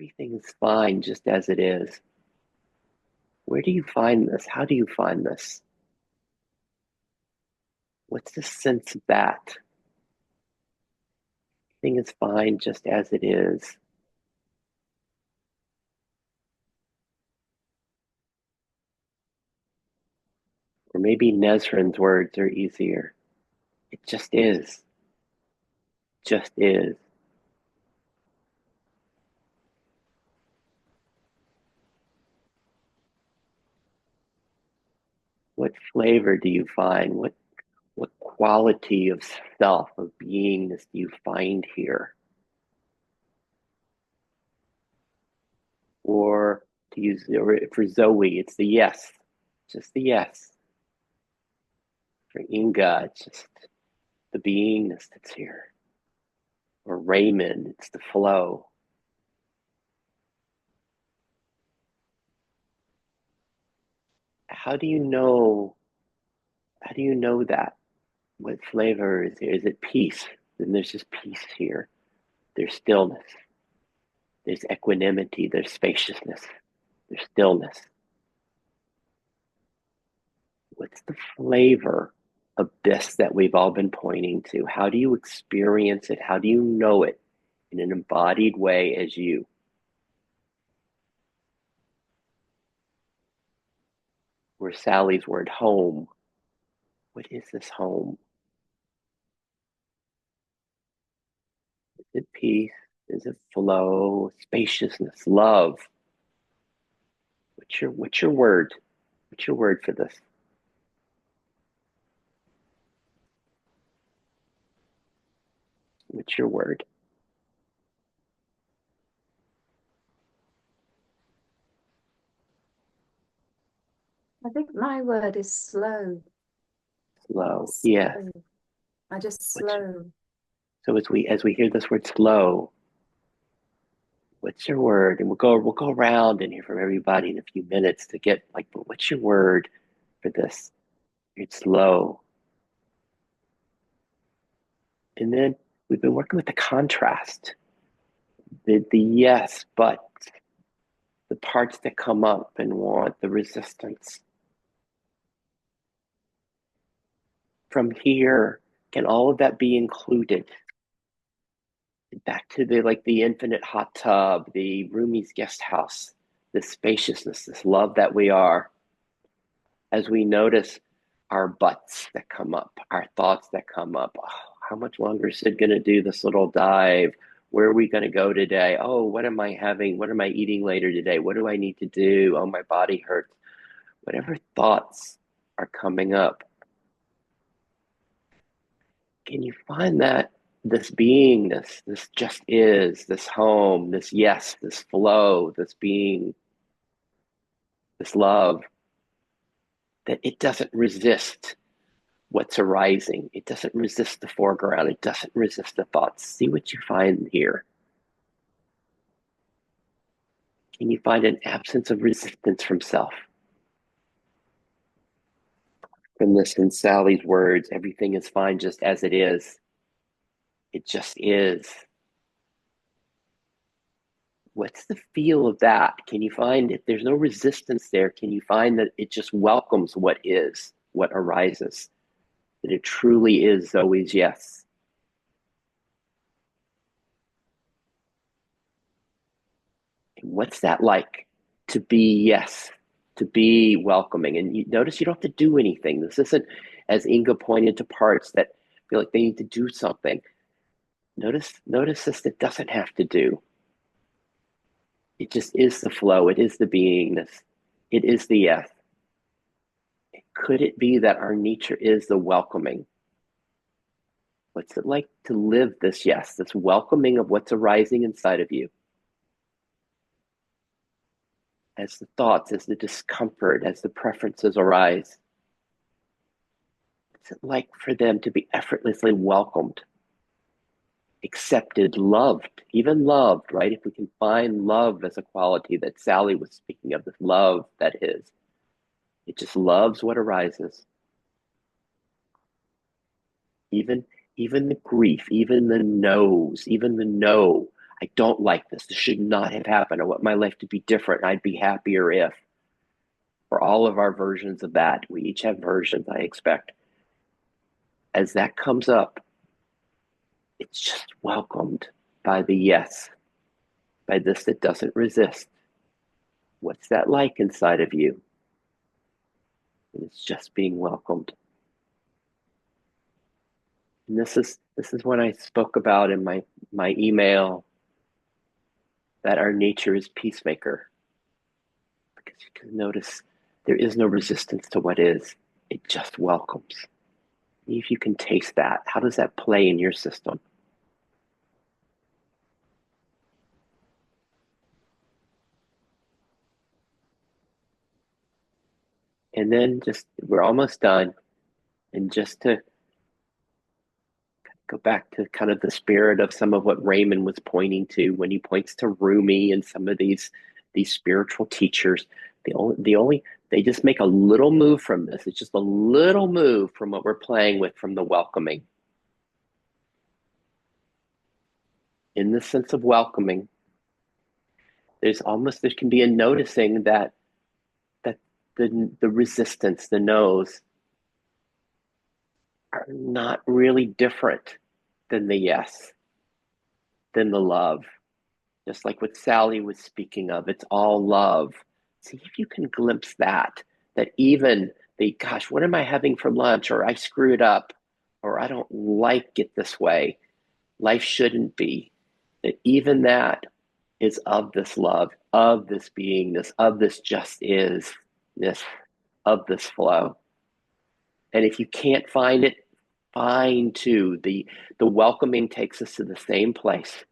Everything is fine just as it is. Where do you find this? How do you find this? What's the sense of that? Everything is fine just as it is. Or maybe Nesrin's words are easier. It just is. Just is. What flavor do you find? What quality of self, of beingness do you find here? Or to use for Zoe, it's the yes, just the yes. For Inga, it's just the beingness that's here. Or Raymond, it's the flow. How do you know? How do you know that? What flavor is here? Is it peace? Then there's just peace here. There's stillness. There's equanimity. There's spaciousness. There's stillness. What's the flavor of this that we've all been pointing to? How do you experience it? How do you know it in an embodied way as you? Or Sally's word, home. What is this home? Is it peace? Is it flow? Spaciousness? Love? What's your word? What's your word for this? What's your word? I think my word is slow. Slow. Yes. Slow. I just What's slow. so as we hear this word slow, what's your word? And we'll go around and hear from everybody in a few minutes to get like, what's your word for this? It's slow. And then we've been working with the contrast, the yes, but the parts that come up and want the resistance. From here, can all of that be included? Back to the infinite hot tub, the Rumi's guest house, this spaciousness, this love that we are, as we notice our buts that come up, our thoughts that come up. Oh, how much longer is Sid going to do this little dive? Where are we going to go today? Oh, what am I having? What am I eating later today? What do I need to do? Oh, my body hurts. Whatever thoughts are coming up, can you find that this beingness, this just is, this home, this yes, this flow, this being, this love, that it doesn't resist what's arising. It doesn't resist the foreground. It doesn't resist the thoughts. See what you find here. Can you find an absence of resistance from self? From this, in Sally's words, everything is fine just as it is. It just is. What's the feel of that? Can you find, if there's no resistance there, can you find that it just welcomes what is, what arises? That it truly is always yes. And what's that like? To be yes, to be welcoming. And you notice you don't have to do anything. This isn't, as Inga pointed to parts that feel like they need to do something. Notice this, that doesn't have to do. It just is the flow. It is the beingness. It is the yes. Could it be that our nature is the welcoming? What's it like to live this yes, this welcoming of what's arising inside of you? As the thoughts, as the discomfort, as the preferences arise, what's it like for them to be effortlessly welcomed, accepted, loved, even loved, right? If we can find love as a quality that Sally was speaking of, this love that is, it just loves what arises. Even even the grief, even the no's, even the no. I don't like this. This should not have happened. I want my life to be different. I'd be happier if. For all of our versions of that, we each have versions, I expect. As that comes up, it's just welcomed by the yes, by this that doesn't resist. What's that like inside of you? And it's just being welcomed. And this is what I spoke about in my email, that our nature is peacemaker. Because you can notice there is no resistance to what is. It just welcomes. If you can taste that, how does that play in your system? And then we're almost done. And just to go back to kind of the spirit of some of what Raymond was pointing to when he points to Rumi and some of these spiritual teachers, they just make a little move from this. It's just a little move from what we're playing with from the welcoming. In the sense of welcoming, there can be a noticing that the resistance, the no's, are not really different than the yes, than the love. Just like what Sally was speaking of, it's all love. See if you can glimpse that even gosh, what am I having for lunch? Or I screwed up, or I don't like it this way. Life shouldn't be. That even that is of this love, of this beingness, of this just is, this, of this flow. And if you can't find it, fine too. The welcoming takes us to the same place.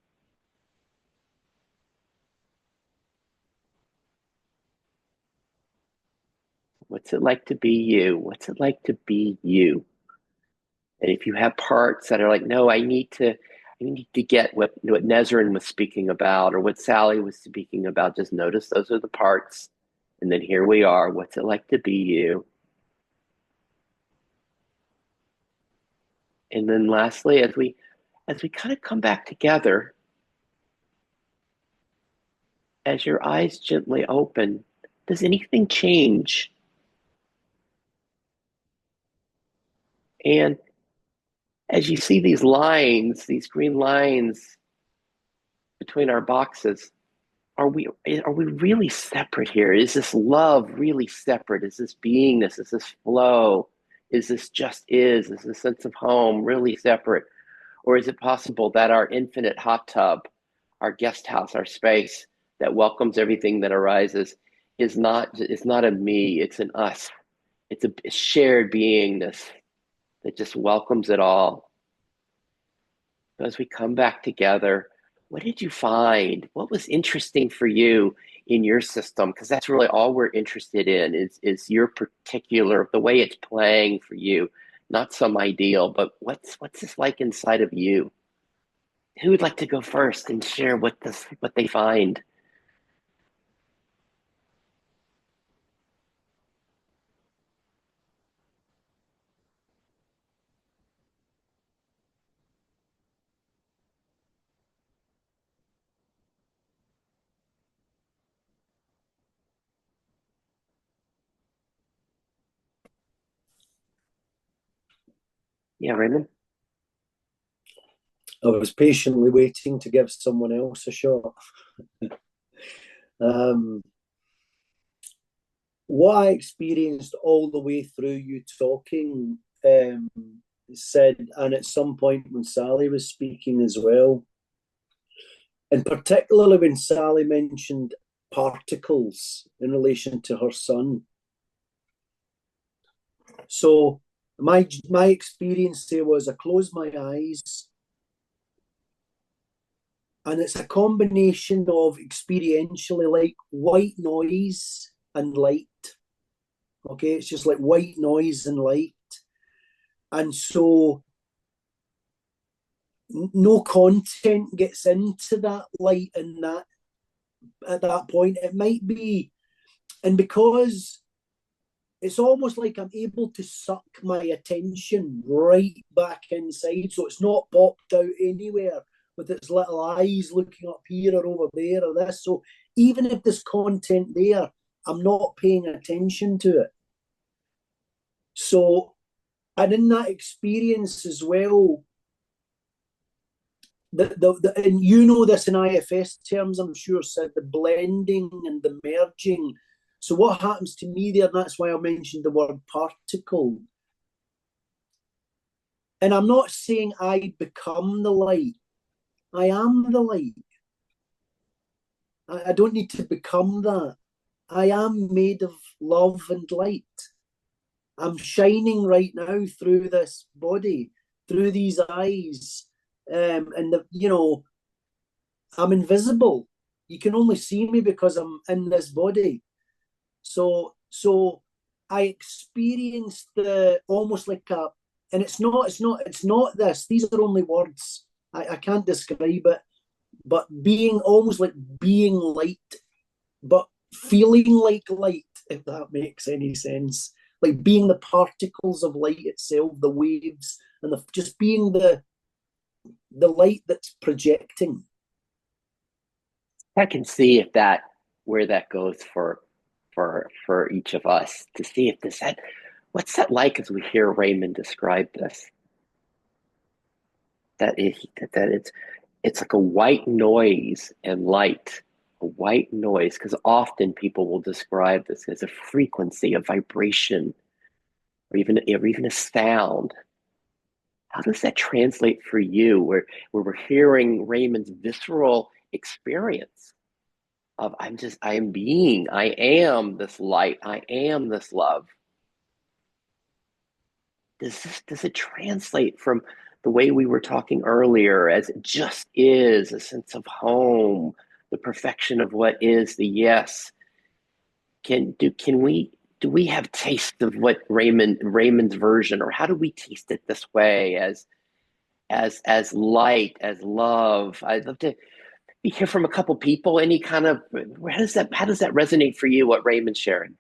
What's it like to be you? What's it like to be you? And if you have parts that are like, no, I need to get what Nezrin was speaking about or what Sally was speaking about, just notice those are the parts. And then here we are. What's it like to be you? And then lastly, as we kind of come back together, as your eyes gently open, does anything change? And as you see these lines, these green lines between our boxes, are we really separate here? Is this love really separate? Is this beingness? Is this flow? Is this just is this sense of home really separate? Or is it possible that our infinite hot tub, our guest house, our space that welcomes everything that arises is not a me, it's an us. It's a shared beingness that just welcomes it all. So as we come back together, what did you find? What was interesting for you in your system? Because that's really all we're interested in is your particular, the way it's playing for you, not some ideal, but what's this like inside of you? Who would like to go first and share what they find? Yeah, Raymond? I was patiently waiting to give someone else a shot. um, what I experienced all the way through you talking, said, and at some point when Sally was speaking as well, and particularly when Sally mentioned particles in relation to her son. So my experience there was I closed my eyes, and it's a combination of experientially like white noise and light. Okay, it's just like white noise and light. And so no content gets into that light and that at that point. It might be, and because it's almost like I'm able to suck my attention right back inside, so it's not popped out anywhere, with its little eyes looking up here or over there or this. So even if there's content there, I'm not paying attention to it. So, and in that experience as well, and you know this in IFS terms, I'm sure, said the blending and the merging. So what happens to me there, and that's why I mentioned the word particle. And I'm not saying I become the light. I am the light. I don't need to become that. I am made of love and light. I'm shining right now through this body, through these eyes. And I'm invisible. You can only see me because I'm in this body. So I experienced the almost like a, and it's not this. These are only words. I can't describe it, but being almost like being light, but feeling like light, if that makes any sense. Like being the particles of light itself, the waves, and just being the light that's projecting. I can see if that where that goes for each of us, to see if this that what's that like as we hear Raymond describe this. That it's like a white noise and light, a white noise, because often people will describe this as a frequency, a vibration, or even a sound. How does that translate for you, where we're hearing Raymond's visceral experience of I am this light, I am this love? Does it translate from the way we were talking earlier, as it just is a sense of home, the perfection of what is, the yes? Do we have taste of what Raymond's version, or how do we taste it this way, as light, as love? I'd love to hear from a couple people. Any kind of, how does that resonate for you, what Raymond's sharing?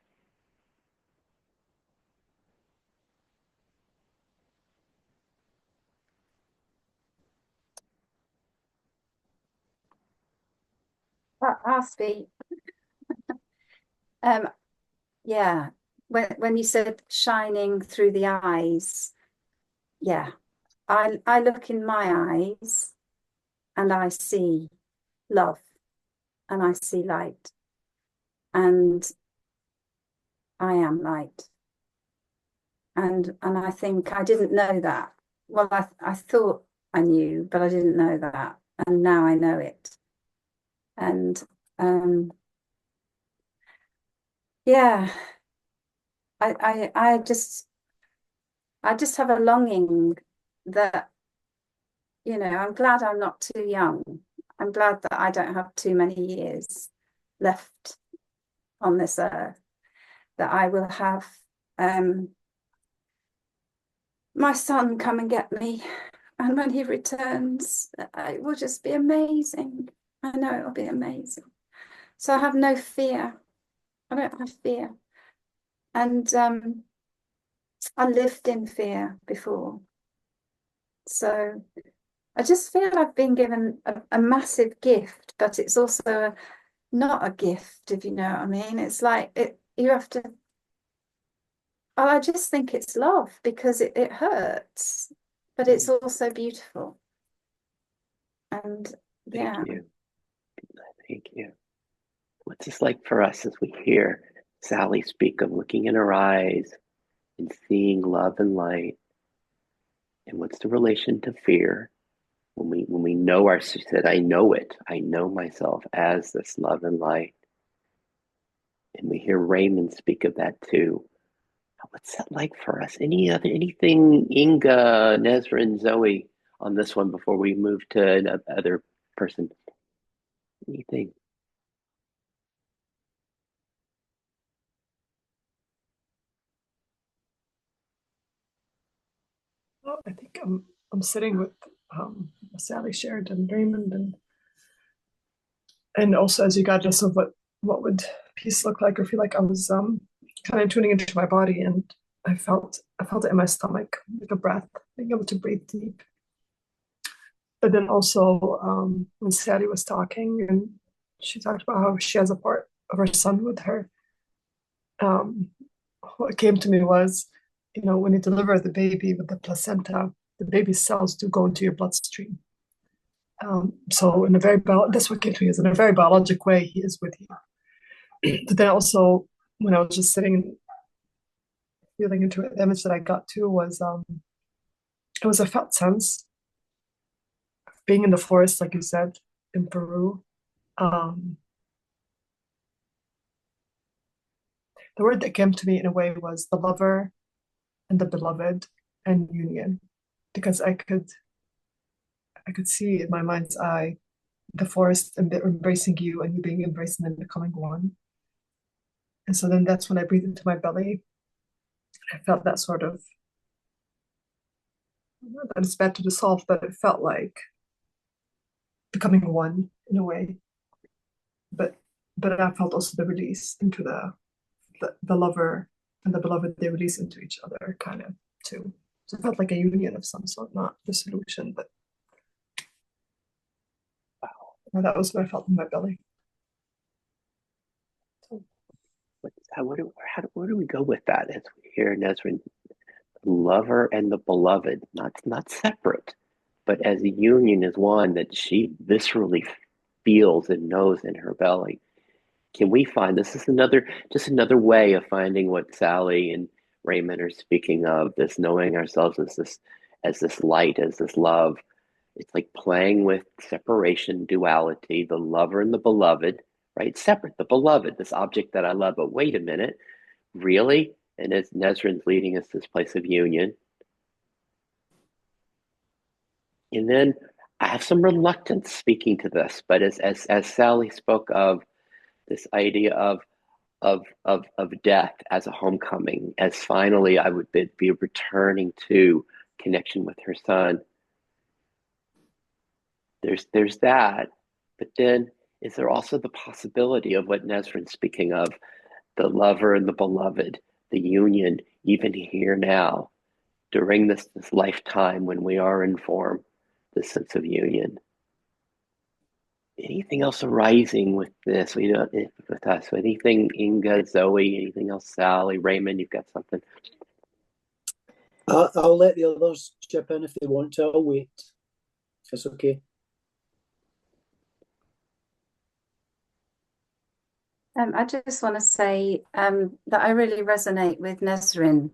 I'll speak. Um, yeah, when you said shining through the eyes, yeah, I look in my eyes and I see love and I see light and I am light. And I think I didn't know that. Well, I thought I knew, but I didn't know that. And now I know it. And yeah, I just have a longing that, I'm glad I'm not too young. I'm glad that I don't have too many years left on this earth, that I will have my son come and get me. And when he returns, it will just be amazing. I know it will be amazing. So I have no fear. I don't have fear. And I lived in fear before. So I just feel I've been given a massive gift, but it's also not a gift, if you know what I mean. It's like you have to. I just think it's love because it hurts, but it's also beautiful. And yeah. Thank you. Thank you. What's this like for us as we hear Sally speak of looking in her eyes and seeing love and light? And what's the relation to fear? When we know she said, I know it. I know myself as this love and light. And we hear Raymond speak of that too. What's that like for us? Anything, Inga, Nezrin, Zoe, on this one before we move to another person? Anything? Well, I think I'm sitting with Sally shared and Raymond, and also as you got just of what would peace look like or feel like. I was kind of tuning into my body, and I felt it in my stomach, like a breath, being able to breathe deep. But then also when Sally was talking, and she talked about how she has a part of her son with her, what came to me was, when you deliver the baby with the placenta, the baby's cells do go into your bloodstream. So in a very that's what came to me is in a very biologic way, he is with you. But then also when I was just sitting feeling into it, the image that I got to was it was a felt sense of being in the forest, like you said, in Peru. The word that came to me in a way was the lover and the beloved and union, because I could see in my mind's eye the forest and embracing you and you being embraced and then becoming one. And so then that's when I breathed into my belly. I felt that sort of, not that it's bad to dissolve, but it felt like becoming one in a way. But I felt also the release into the lover and the beloved, they release into each other kind of too. So it felt like a union of some sort, not dissolution, but wow. That was what I felt in my belly. So, where do we go with that as we hear Nesrin, the lover and the beloved, not separate, but as a union, as one that she viscerally feels and knows in her belly? Can we find this is just another way of finding what Sally and Raymond are speaking of, this knowing ourselves as this light, as this love. It's like playing with separation, duality, the lover and the beloved, right? Separate, the beloved, this object that I love. But wait a minute, really? And as Nesrin's leading us to this place of union. And then I have some reluctance speaking to this, but as Sally spoke of this idea of death as a homecoming, as finally I would be returning to connection with her son. There's that, but then is there also the possibility of what Nesrin's speaking of, the lover and the beloved, the union, even here now, during this lifetime when we are in form, this sense of union. Anything else arising with this? We don't with us. Anything, Inga, Zoe? Anything else, Sally, Raymond? You've got something. I'll let the others chip in if they want to. I'll wait. That's okay. I just want to say that I really resonate with Nesrin,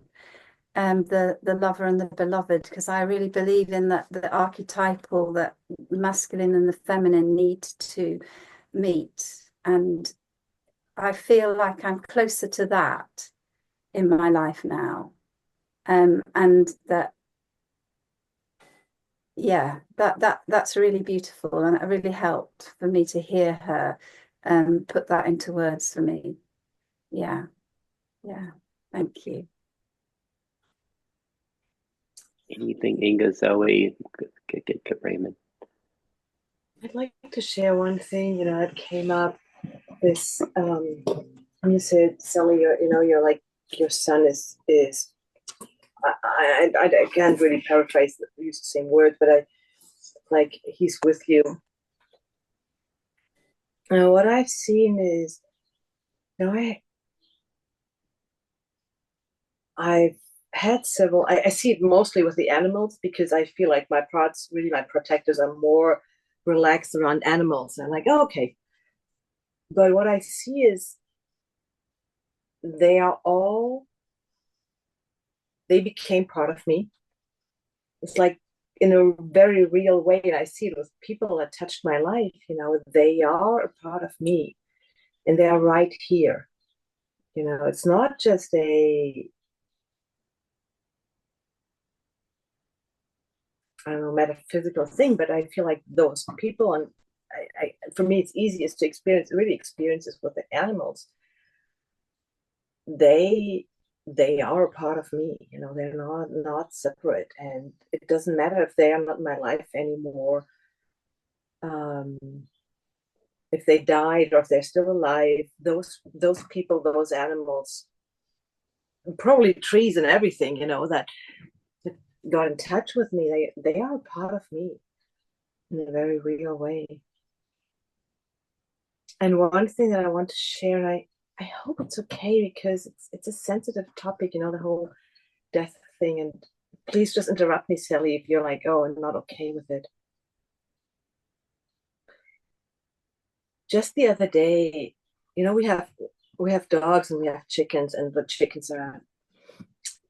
the lover and the beloved, because I really believe in that the archetypal, that the masculine and the feminine need to meet. And I feel like I'm closer to that in my life now. And that, yeah, that's really beautiful. And it really helped for me to hear her put that into words for me. Yeah. Thank you. Anything, Inga, Zoe, get Raymond. I'd like to share one thing, that came up. This, you said, Sally, you're like, your son is. I can't really paraphrase, use the same words, but like he's with you. What I've seen is, I've had several. I see it mostly with the animals because I feel like my protectors are more relaxed around animals. I'm like, oh, okay. But what I see is they became part of me. It's like in a very real way, and I see it with people that touched my life. They are a part of me, and they are right here. It's not just a, I don't know, metaphysical thing, but I feel like those people, and for me, it's easiest to experience experiences with the animals. They are a part of me. They're not separate, and it doesn't matter if they are not in my life anymore. If they died or if they're still alive, those people, those animals, probably trees and everything, that got in touch with me, they are a part of me. in a very real way. And one thing that I want to share, I hope it's okay because it's a sensitive topic, you know, the whole death thing. And please just interrupt me, Sally, if you're like, oh, I'm not okay with it. Just the other day, you know, we have dogs and we have chickens, and the chickens are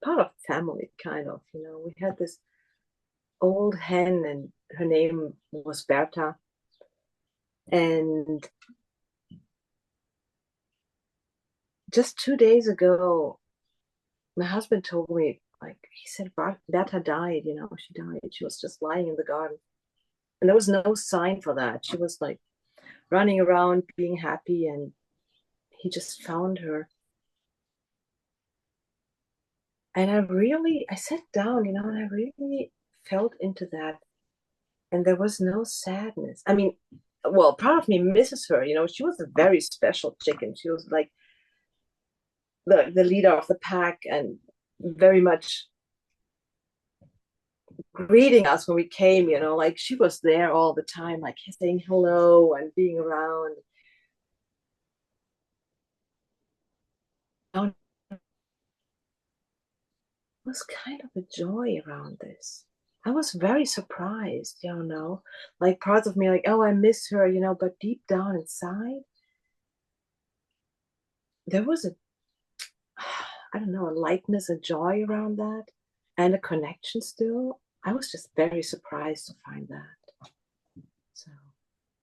part of family, kind of. You know, we had this old hen, and her name was Berta, and just 2 days ago, my husband told me, like, he said, Berta died. You know, she died. She was just lying in the garden, and there was no sign for that. She was like running around, being happy, and he just found her. And I sat down, you know, and I really felt into that. And there was no sadness. I mean, well, part of me misses her. You know, she was a very special chicken. She was like the leader of the pack and very much greeting us when we came, you know, like she was there all the time, like saying hello and being around. It was kind of a joy around this. I was very surprised, you know, like parts of me like, oh, I miss her, you know, but deep down inside, there was I don't know, a lightness, a joy around that, and a connection still. I was just very surprised to find that. So,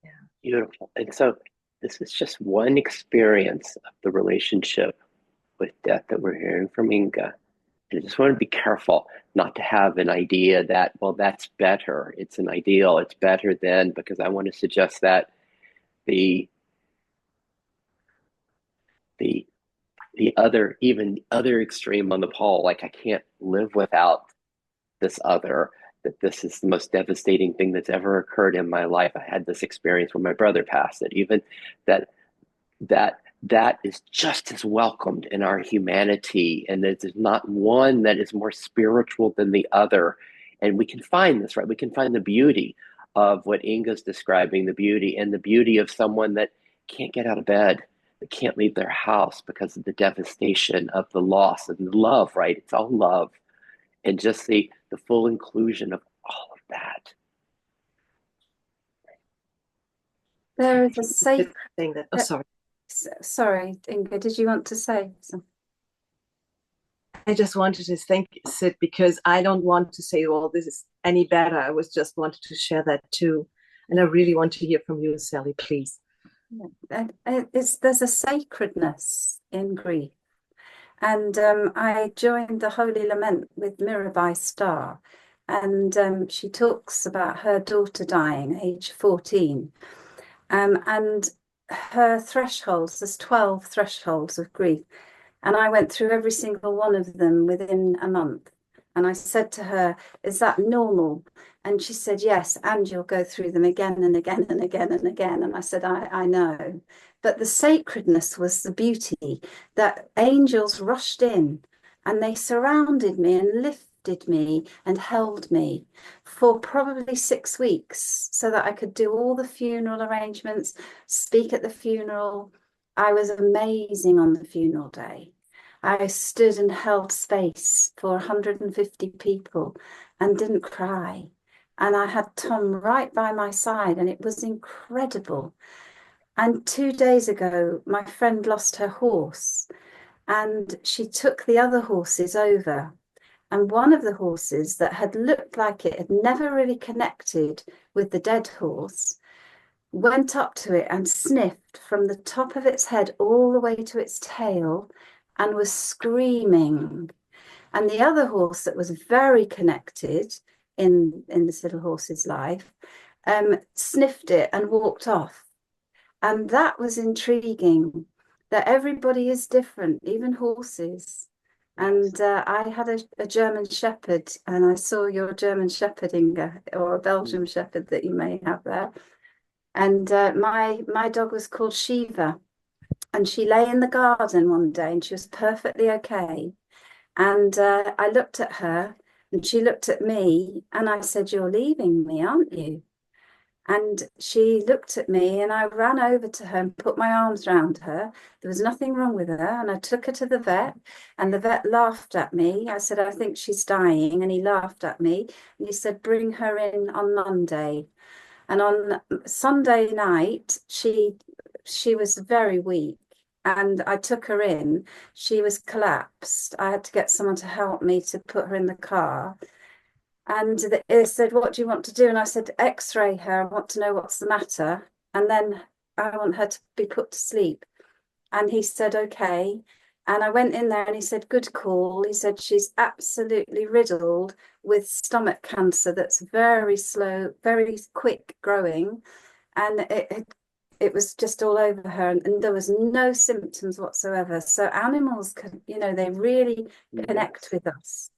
yeah. Beautiful. And so this is just one experience of the relationship with death that we're hearing from Inga. And I just want to be careful not to have an idea that, well, that's better. It's an ideal. It's better than, because I want to suggest that the the other, even other extreme on the pole, like I can't live without this other, that this is the most devastating thing that's ever occurred in my life. I had this experience when my brother passed, that even that that is just as welcomed in our humanity, and there's not one that is more spiritual than the other. And we can find this, right? We can find the beauty of what Inga's describing, the beauty, and the beauty of someone that can't get out of bed, that can't leave their house because of the devastation of the loss, and the love, right? It's all love, and just the full inclusion of all of that. There is a sacred thing that, oh, sorry. Sorry, Inga, did you want to say something? I just wanted to thank Sid, because I don't want to say, well, this is any better. I was just wanted to share that too. And I really want to hear from you, Sally, please. There's a sacredness in grief. And I joined the Holy Lament with Mirabai Starr. And she talks about her daughter dying, age 14. And her thresholds, there's 12 thresholds of grief. And I went through every single one of them within a month. And I said to her, is that normal? And she said, yes, and you'll go through them again and again and again and again. And I said, I know. But the sacredness was the beauty, that angels rushed in and they surrounded me and lifted me and held me for probably 6 weeks so that I could do all the funeral arrangements, speak at the funeral. I was amazing on the funeral day. I stood and held space for 150 people and didn't cry. And I had Tom right by my side, and it was incredible. And 2 days ago, my friend lost her horse, and she took the other horses over. And one of the horses that had looked like it had never really connected with the dead horse went up to it and sniffed from the top of its head all the way to its tail and was screaming. And the other horse that was very connected in this little horse's life sniffed it and walked off. And that was intriguing, that everybody is different, even horses. And I had a German Shepherd, and I saw your German Shepherd, Inga, or a Belgian Shepherd that you may have there. And my dog was called Shiva, and she lay in the garden one day, and she was perfectly okay. And I looked at her, and she looked at me, and I said, "You're leaving me, aren't you?" And she looked at me, and I ran over to her and put my arms around her. There was nothing wrong with her. And I took her to the vet, and the vet laughed at me. I said, I think she's dying. And he laughed at me. And he said, bring her in on Monday. And on Sunday night, she was very weak. And I took her in. She was collapsed. I had to get someone to help me to put her in the car. And they said, what do you want to do? And I said, X-ray her. I want to know what's the matter. And then I want her to be put to sleep. And he said, okay. And I went in there and he said, good call. He said, she's absolutely riddled with stomach cancer that's very slow, very quick growing. And it was just all over her, and there was no symptoms whatsoever. So animals can, they really connect with us.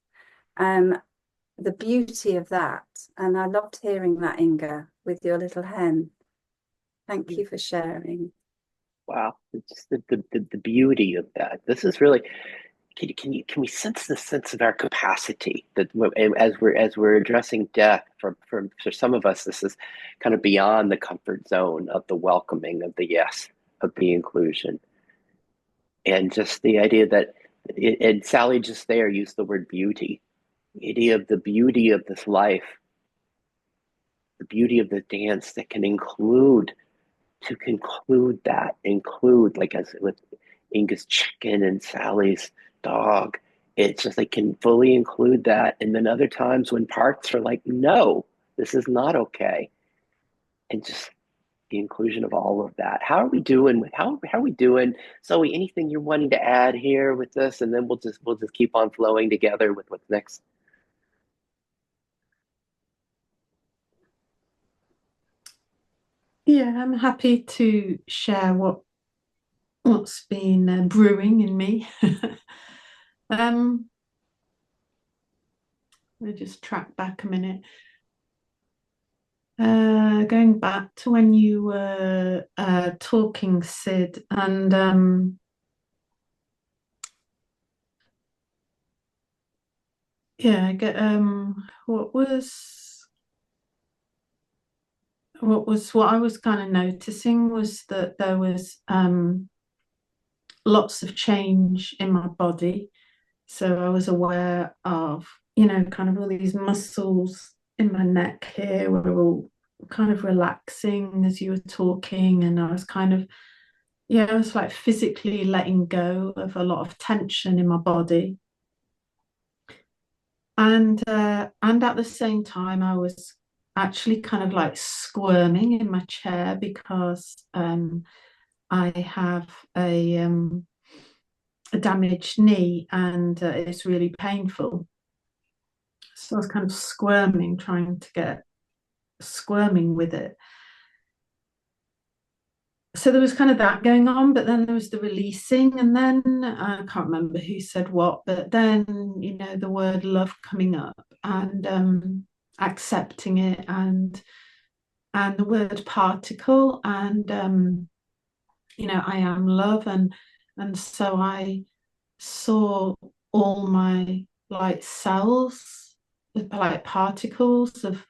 The beauty of that. And I loved hearing that, Inga, with your little hen. Thank you for sharing. Wow, it's the beauty of that. This is really, can we sense the sense of our capacity that as we're addressing death, for some of us, this is kind of beyond the comfort zone of the welcoming, of the yes, of the inclusion, and just the idea that and Sally just there used the word beauty, the idea of the beauty of this life, the beauty of the dance that can include, to include, like as with Inga's chicken and Sally's dog, it's just like can fully include that. And then other times when parts are like, no, this is not okay. And just the inclusion of all of that. How are we doing with how are we doing? Zoe, anything you're wanting to add here with this? And then we'll just keep on flowing together with what's next. Yeah, I'm happy to share what's been brewing in me. I'll just track back a minute. Going back to when you were talking, Sid, and yeah, what I was kind of noticing was that there was lots of change in my body. So I was aware of, kind of all these muscles in my neck here were all kind of relaxing as you were talking. And I was kind of, I was like physically letting go of a lot of tension in my body. And at the same time, I was actually kind of like squirming in my chair because I have a damaged knee, and it's really painful. So I was kind of squirming with it. So there was kind of that going on, but then there was the releasing, and then I can't remember who said what, but then, the word love coming up, and accepting it, and the word particle, and I am love, and so I saw all my like cells, like particles of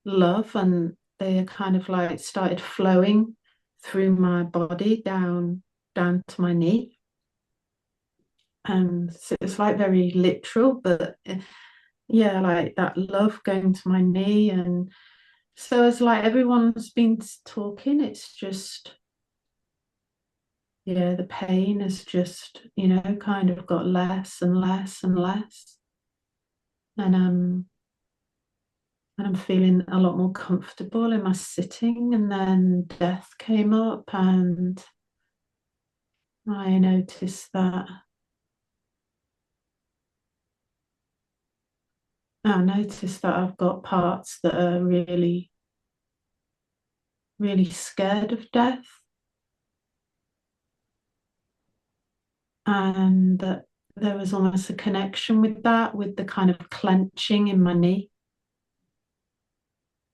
love, and they kind of like started flowing through my body down to my knee. And so it's like very literal, but yeah, like that love going to my knee. And so it's like everyone's been talking, it's just, the pain has just, kind of got less and less and less. And I'm feeling a lot more comfortable in my sitting. And then death came up, and I noticed that I've got parts that are really, really scared of death. And that there was almost a connection with that, with the kind of clenching in my knee.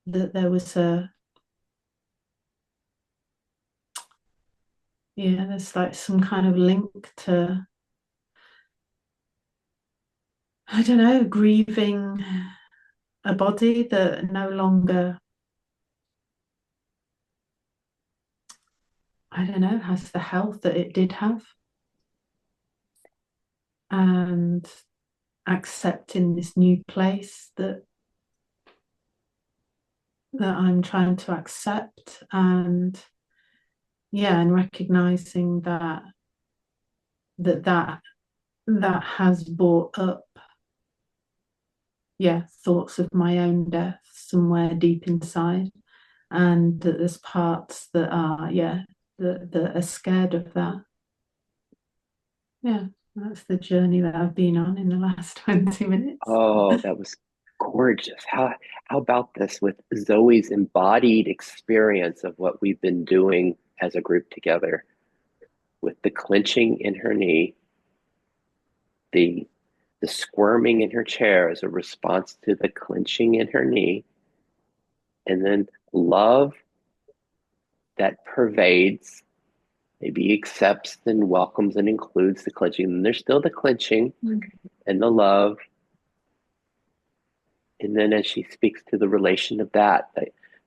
That there was there's like some kind of link to, I don't know, grieving a body that no longer I don't know, has the health that it did have. And accepting this new place that I'm trying to accept, and yeah, and recognizing that has brought up, yeah, thoughts of my own death somewhere deep inside, and that there's parts that are, yeah, that are scared of that. Yeah, that's the journey that I've been on in the last 20 minutes. Oh, that was gorgeous. How about this with Zoe's embodied experience of what we've been doing as a group together, with the clenching in her knee, the squirming in her chair as a response to the clenching in her knee, and then love that pervades, maybe accepts and welcomes and includes the clenching. And there's still the clenching and the love. And then as she speaks to the relation of that,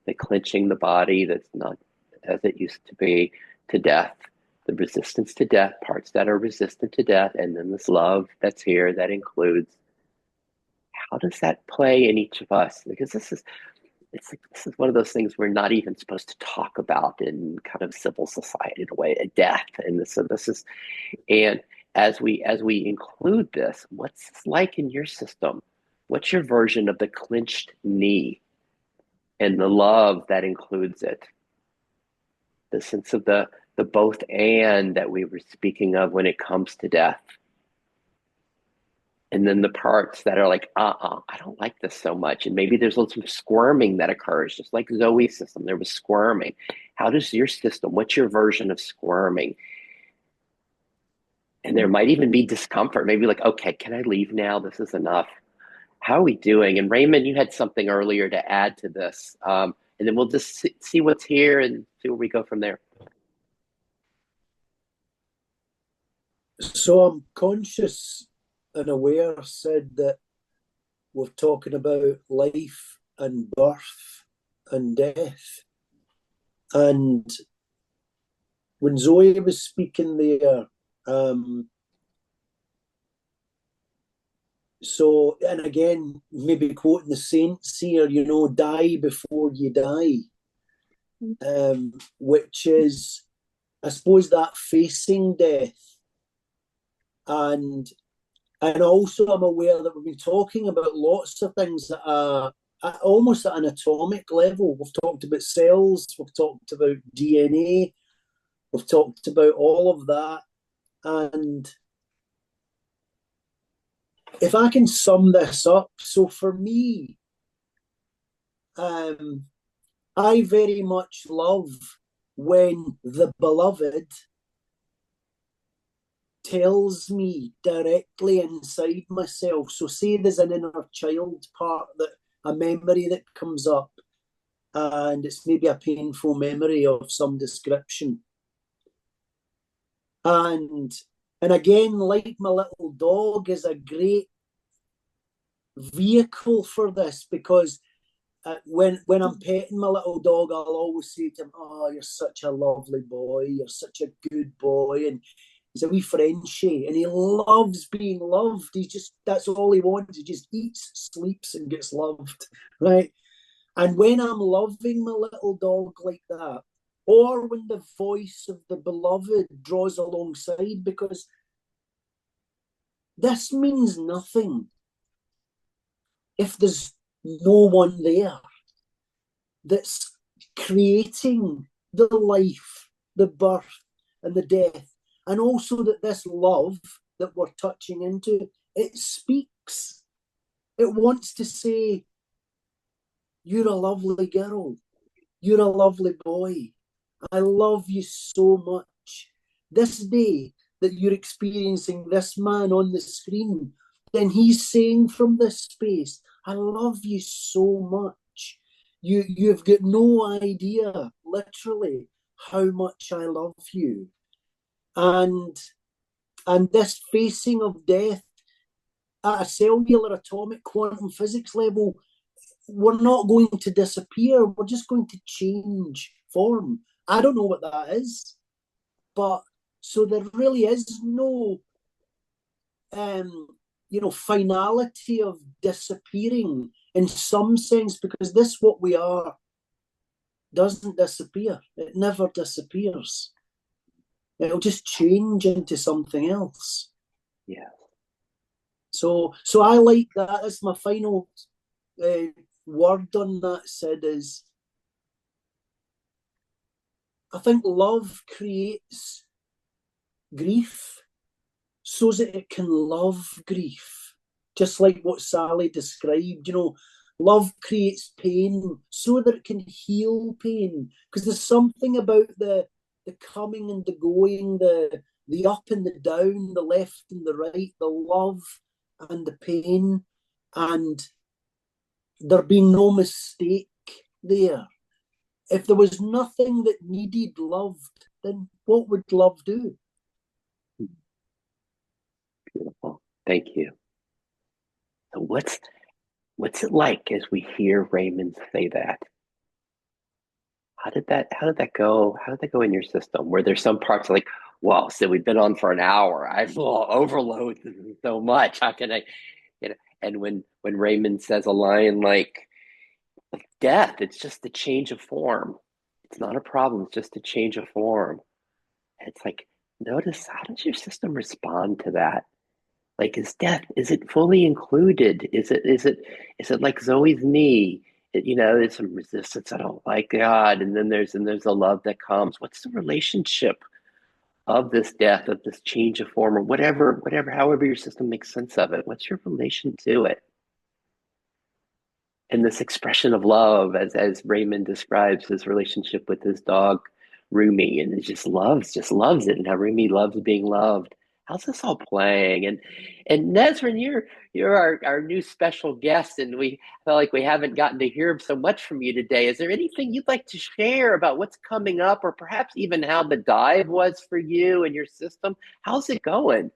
the clenching the body that's not as it used to be, to death, the resistance to death, parts that are resistant to death, and then this love that's here that includes. How does that play in each of us? Because this is one of those things we're not even supposed to talk about in kind of civil society in a way, a death. And so this is, and as we include this, what's this like in your system? What's your version of the clenched knee and the love that includes it? The sense of the both and that we were speaking of when it comes to death. And then the parts that are like, I don't like this so much. And maybe there's lots of squirming that occurs, just like Zoe's system, there was squirming. How does your system, what's your version of squirming? And there might even be discomfort, maybe like, okay, can I leave now? This is enough. How are we doing? And Raymond, you had something earlier to add to this. And then we'll just see what's here and see where we go from there. So I'm conscious and aware, Sid, that we're talking about life and birth and death. And when Zoe was speaking there, so, and again, maybe quoting the saints here, die before you die, which is, I suppose, that facing death. And also I'm aware that we've been talking about lots of things that are almost at an atomic level. We've talked about cells, we've talked about DNA, we've talked about all of that. And if I can sum this up, so for me, I very much love when the beloved tells me directly inside myself. So say there's an inner child part, that a memory that comes up, and it's maybe a painful memory of some description. And again, like my little dog is a great vehicle for this, because when I'm petting my little dog, I'll always say to him, "Oh, you're such a lovely boy. You're such a good boy." And he's a wee Frenchie, and he loves being loved. That's all he wants. He just eats, sleeps, and gets loved, right? And when I'm loving my little dog like that, or when the voice of the beloved draws alongside, because this means nothing if there's no one there that's creating the life, the birth, and the death. And also that this love that we're touching into, it speaks. It wants to say, you're a lovely girl. You're a lovely boy. I love you so much. This day that you're experiencing this man on the screen, then he's saying from this space, I love you so much. You've got no idea, literally, how much I love you. And this facing of death at a cellular, atomic, quantum physics level, we're not going to disappear. We're just going to change form. I don't know what that is. But so there really is no finality of disappearing in some sense, because this what we are doesn't disappear. It never disappears. It'll just change into something else. Yeah. So I like that. That's my final word on that, Sid, is I think love creates grief so that it can love grief. Just like what Sally described, love creates pain so that it can heal pain. Because there's something about the coming and the going, the up and the down, the left and the right, the love and the pain, and there being no mistake there. If there was nothing that needed loved, then what would love do? Beautiful. Thank you. So what's it like as we hear Raymond say that? How did that go? How did that go in your system? Were there some parts like, well, so we've been on for an hour. I've overloaded so much. How can I, and when Raymond says a line like death, it's just a change of form. It's not a problem, it's just a change of form. It's like, notice, how does your system respond to that? Like, is it fully included? Is it like Zoe's knee? There's some resistance. I don't like God, and then there's a love that comes. What's the relationship of this death, of this change of form, or whatever, however your system makes sense of it? What's your relation to it? And this expression of love, as Raymond describes his relationship with his dog Rumi, and it just loves it, and how Rumi loves being loved. How's this all playing? And Nesrin, you're our new special guest, and we feel like we haven't gotten to hear so much from you today. Is there anything you'd like to share about what's coming up, or perhaps even how the dive was for you and your system? How's it going?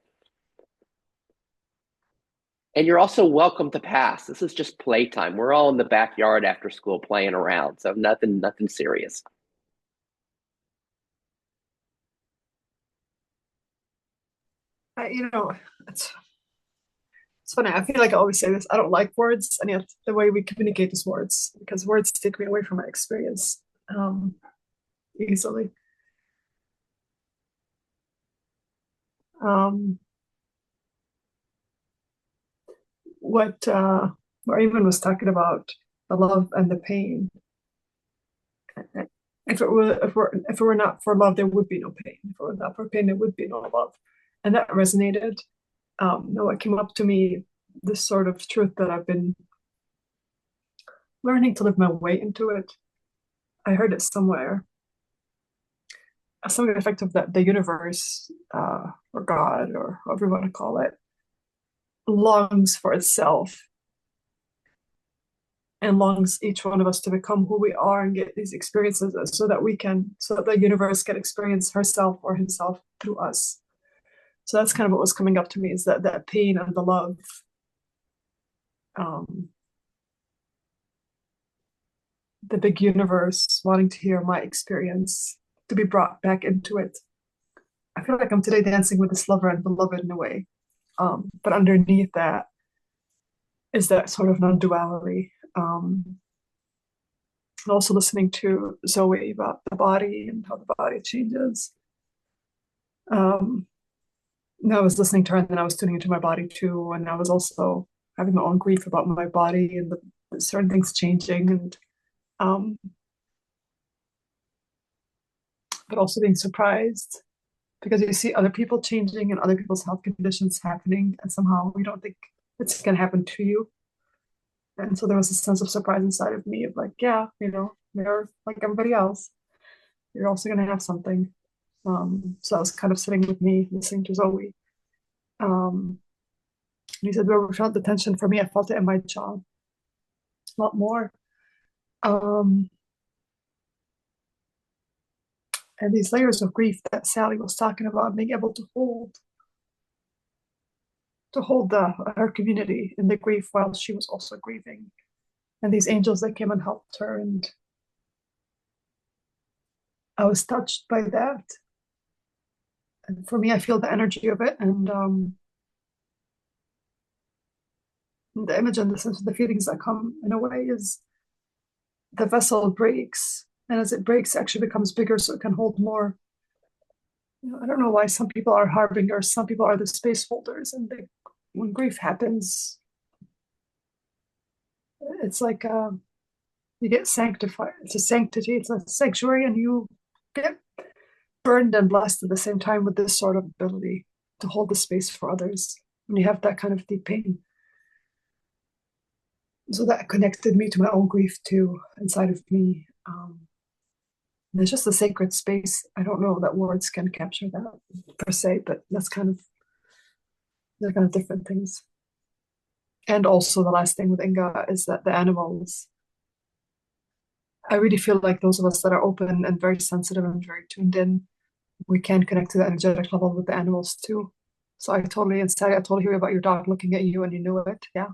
And you're also welcome to pass. This is just playtime. We're all in the backyard after school playing around, so nothing serious. It's funny. I feel like I always say this. I don't like words, and yet the way we communicate is words, because words take me away from my experience easily. What Raymond was talking about, the love and the pain. If it were not for love, there would be no pain. If it were not for pain, there would be no love, and that resonated. What came up to me, this sort of truth that I've been learning to live my way into it. I heard it somewhere, something effect of that the universe, or God, or whatever you want to call it, longs for itself and longs each one of us to become who we are and get these experiences so that the universe can experience herself or himself through us. So that's kind of what was coming up to me, is that pain and the love. The big universe wanting to hear my experience, to be brought back into it. I feel like I'm today dancing with this lover and beloved in a way. But underneath that is that sort of non-duality. And also listening to Zoe about the body and how the body changes. I was listening to her, and then I was tuning into my body too, and I was also having my own grief about my body and the certain things changing, and but also being surprised because you see other people changing and other people's health conditions happening, and somehow we don't think it's going to happen to you. And so there was a sense of surprise inside of me of like, yeah, you're like everybody else. You're also going to have something. So I was kind of sitting with me, listening to Zoe. And he said, where we felt the tension, for me, I felt it in my jaw a lot more. And these layers of grief that Sally was talking about, being able to hold her community in the grief while she was also grieving, and these angels that came and helped her, and I was touched by that. And for me, I feel the energy of it, and the image and the sense of the feelings that come in a way is the vessel breaks, and as it breaks, it actually becomes bigger so it can hold more. I don't know why some people are harbingers, some people are the space holders, and when grief happens, it's like you get sanctified. It's a sanctity, it's a sanctuary, and you get burned and blessed at the same time with this sort of ability to hold the space for others when you have that kind of deep pain. So that connected me to my own grief too, inside of me. There's just a sacred space. I don't know that words can capture that per se, but they're kind of different things. And also the last thing with Inga is that the animals, I really feel like those of us that are open and very sensitive and very tuned in, we can connect to the energetic level with the animals too. So I totally hear about your dog looking at you and you knew it. Yeah,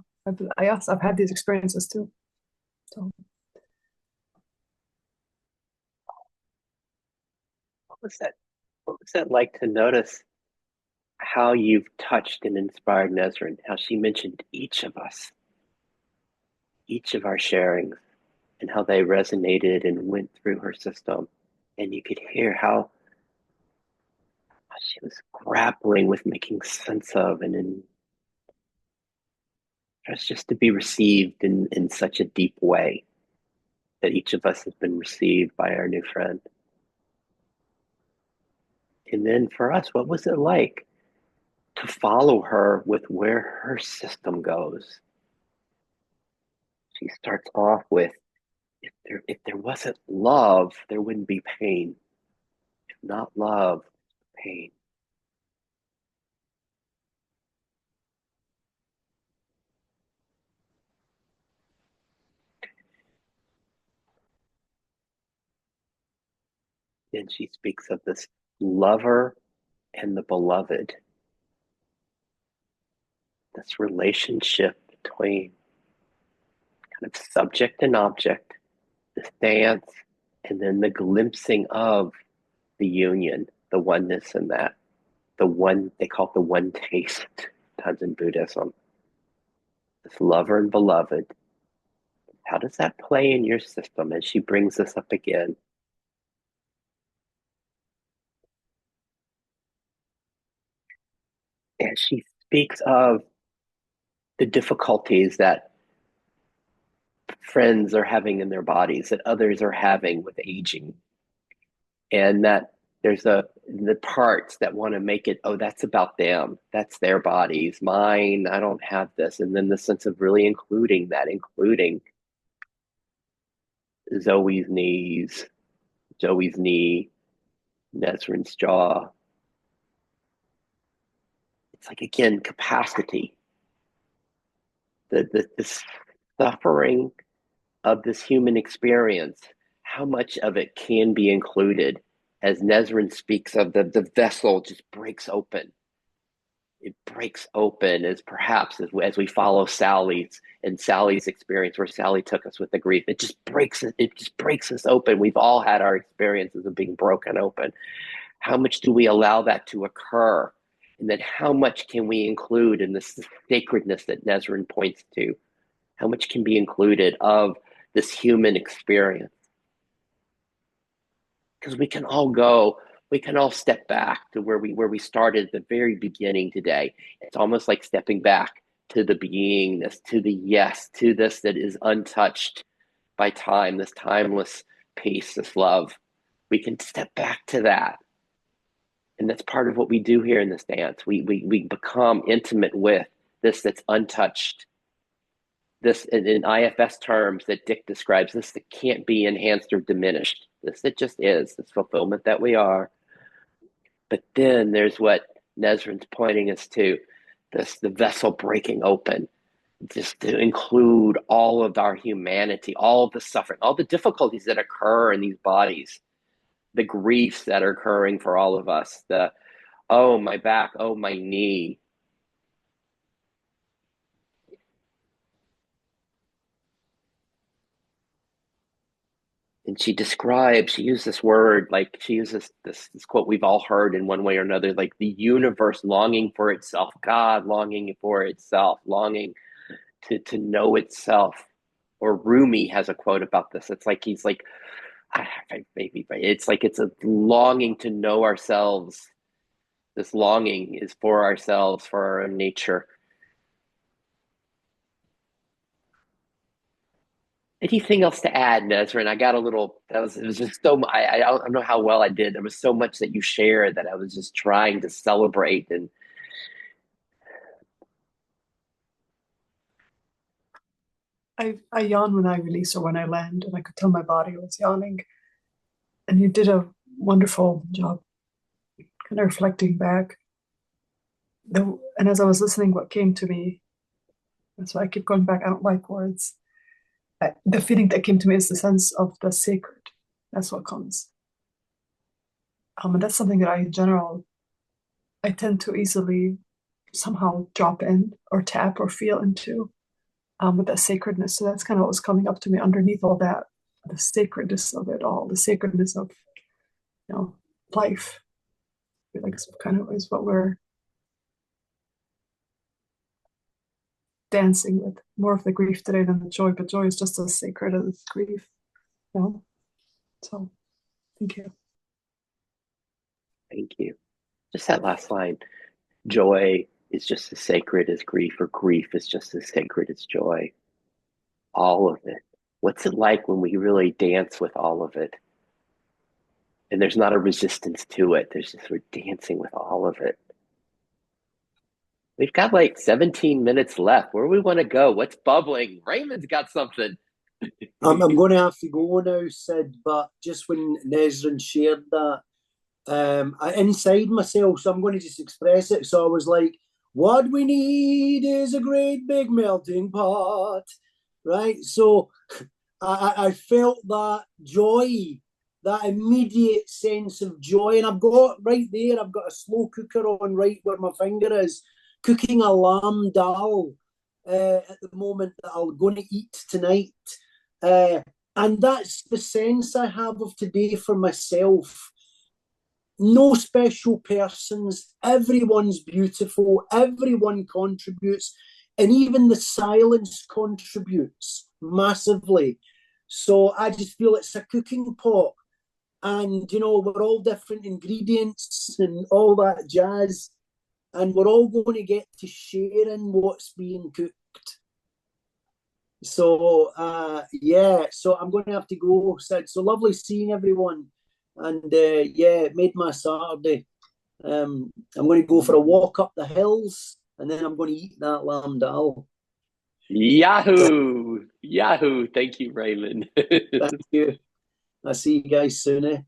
yes, I've had these experiences too. So What was that like to notice how you've touched and inspired Nesrin, how she mentioned each of us, each of our sharings, and how they resonated and went through her system. And you could hear how she was grappling with making sense of and just to be received in such a deep way that each of us has been received by our new friend. And then for us, what was it like to follow her with where her system goes? She starts off with, if there wasn't love, there wouldn't be pain. If not love, pain. Then she speaks of this lover and the beloved, this relationship between kind of subject and object, this dance, and then the glimpsing of the union, the oneness in that, the one, they call it the one taste, times in Buddhism. This lover and beloved. How does that play in your system as she brings this up again? And she speaks of the difficulties that friends are having in their bodies, that others are having with aging, and that there's the parts that want to make it, oh, that's about them, that's their bodies, mine, I don't have this. And then the sense of really including that, including Zoe's knees, Joey's knee, Nesrin's jaw. It's like, again, capacity, the suffering of this human experience, how much of it can be included. As Nesrin speaks of, the vessel just breaks open. It breaks open as perhaps as we follow Sally's experience, where Sally took us with the grief. It just breaks us open. We've all had our experiences of being broken open. How much do we allow that to occur? And then how much can we include in this sacredness that Nesrin points to? How much can be included of this human experience? Because we can all step back to where we started at the very beginning today. It's almost like stepping back to the beingness, to the yes, to this that is untouched by time, this timeless peace, this love. We can step back to that. And that's part of what we do here in this dance. We become intimate with this that's untouched. This in IFS terms that Dick describes, this that can't be enhanced or diminished. This that just is, this fulfillment that we are. But then there's what Nesrin's pointing us to, the vessel breaking open, just to include all of our humanity, all of the suffering, all the difficulties that occur in these bodies, the griefs that are occurring for all of us, the, oh, my back, oh, my knee. And she used this word, like she uses this quote we've all heard in one way or another, like the universe longing for itself, God longing for itself, longing to know itself. Or Rumi has a quote about this. It's like he's like, maybe, but it's like it's a longing to know ourselves. This longing is for ourselves, for our own nature. Anything else to add, Nezrin? I got a little. It was just so. I don't know how well I did. There was so much that you shared that I was just trying to celebrate. And I yawn when I release or when I land, and I could tell my body was yawning. And you did a wonderful job kind of reflecting back. And as I was listening, what came to me, that's why I keep going back, I don't like words. The feeling that came to me is the sense of the sacred. That's what comes. And that's something that in general, I tend to easily somehow drop in or tap or feel into with that sacredness. So that's kind of what was coming up to me underneath all that, the sacredness of it all, the sacredness of, life. I feel like it's kind of is what we're dancing with, more of the grief today than the joy, but joy is just as sacred as grief. So thank you. thank you. Just that last line. Joy is just as sacred as grief, or grief is just as sacred as joy. All of it. What's it like when we really dance with all of it? And there's not a resistance to it. There's just we're dancing with all of it. We've got like 17 minutes left. Where do we want to go? What's bubbling? Raymond's got something. I'm going to have to go now, Sid, but just when Nezrin shared that, inside myself, so I'm going to just express it. So I was like, what we need is a great big melting pot, right? So I felt that joy, that immediate sense of joy. And I've got right there, I've got a slow cooker on right where my finger is, cooking a lamb dal at the moment that I'm going to eat tonight. And that's the sense I have of today for myself. No special persons, everyone's beautiful, everyone contributes, and even the silence contributes massively. So I just feel it's a cooking pot, and we're all different ingredients and all that jazz, and we're all going to get to share in what's being cooked. So so I'm going to have to go, Sid. So lovely seeing everyone, and it made my Saturday. I'm going to go for a walk up the hills, and then I'm going to eat that lamb dal. Yahoo! Yahoo! Thank you, Raymond. Thank you. I'll see you guys soon.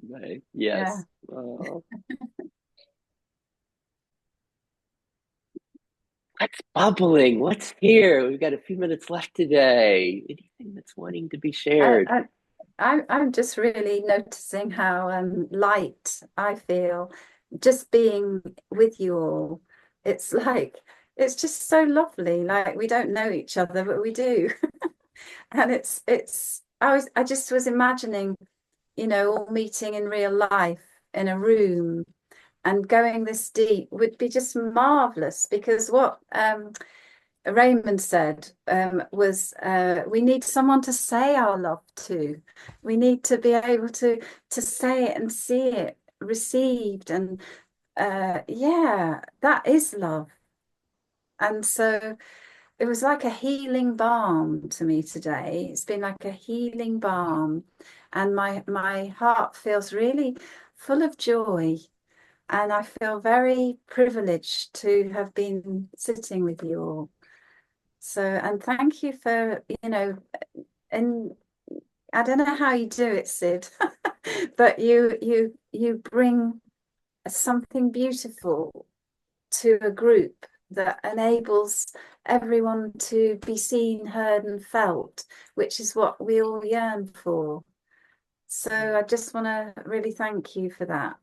Right. Yeah. Yes. Oh. What's bubbling? What's here? We've got a few minutes left today. Anything that's wanting to be shared? I'm just really noticing how light I feel just being with you all. It's like it's just so lovely. Like we don't know each other, but we do. And I just was imagining, all meeting in real life in a room and going this deep would be just marvelous, because what Raymond said was we need someone to say our love to. We need to be able to say it and see it received, and that is love. And so it was like a healing balm to me today. It's been like a healing balm, and my heart feels really full of joy. And I feel very privileged to have been sitting with you all. So, and thank you for, and I don't know how you do it, Sid, but you bring something beautiful to a group that enables everyone to be seen, heard, and felt, which is what we all yearn for. So I just want to really thank you for that.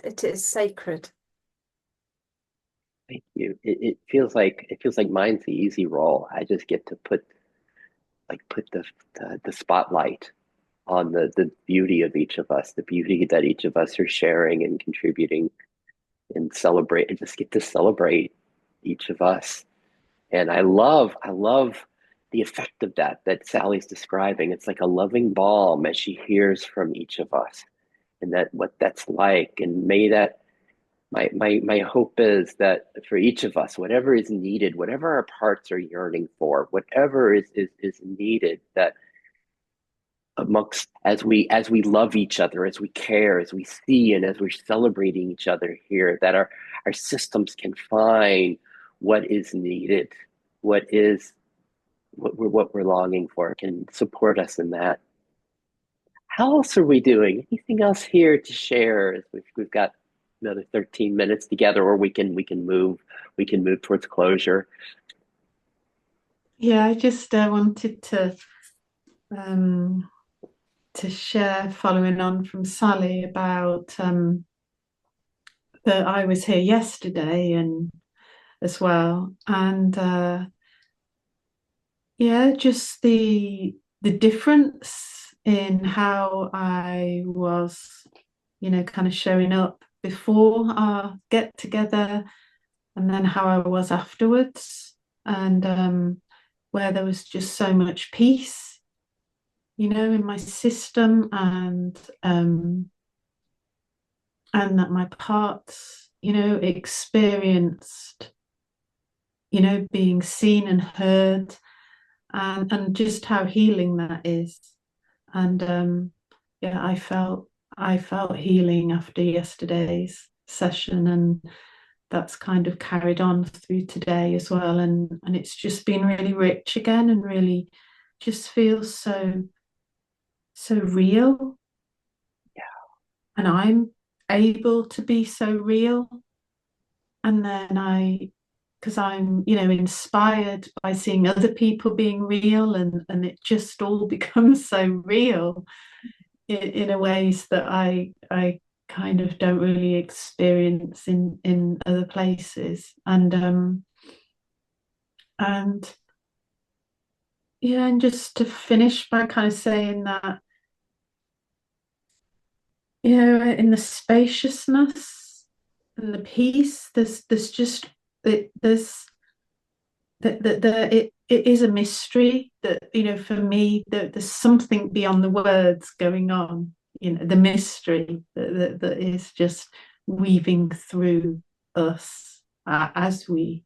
It is sacred. Thank you. It feels like mine's the easy role. I just get to put the spotlight on the beauty of each of us, the beauty that each of us are sharing and contributing, and celebrate, and just get to celebrate each of us. And I love the effect of that Sally's describing. It's like a loving balm as she hears from each of us, and that what that's like. And may that my hope is that for each of us, whatever is needed, whatever our hearts are yearning for, whatever is needed, that amongst as we love each other, as we care, as we see, and as we're celebrating each other here, that our systems can find what is needed, what we're longing for, can support us in that. How else are we doing? Anything else here to share? We've got another 13 minutes together, or we can move towards closure. Yeah, I just wanted to share, following on from Sally, about that I was here yesterday and as well, and yeah, just the difference in how I was, kind of showing up before our get together, and then how I was afterwards, and where there was just so much peace, in my system, and that my parts, experienced, being seen and heard, and just how healing that is. And yeah, I felt healing after yesterday's session, and that's kind of carried on through today as well. And it's just been really rich again, and really just feels so real. Yeah. And I'm able to be so real. And then because I'm, inspired by seeing other people being real, and it just all becomes so real in a ways that I kind of don't really experience in other places. And yeah, and just to finish by kind of saying that, in the spaciousness and the peace, there's just there's it is a mystery that, for me, there's something beyond the words going on, the mystery that is just weaving through us as we,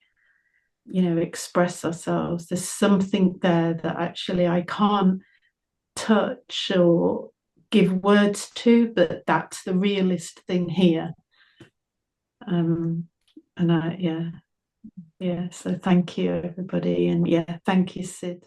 express ourselves. There's something there that actually I can't touch or give words to, but that's the realest thing here. And yeah, so thank you, everybody. And yeah, thank you, Sid.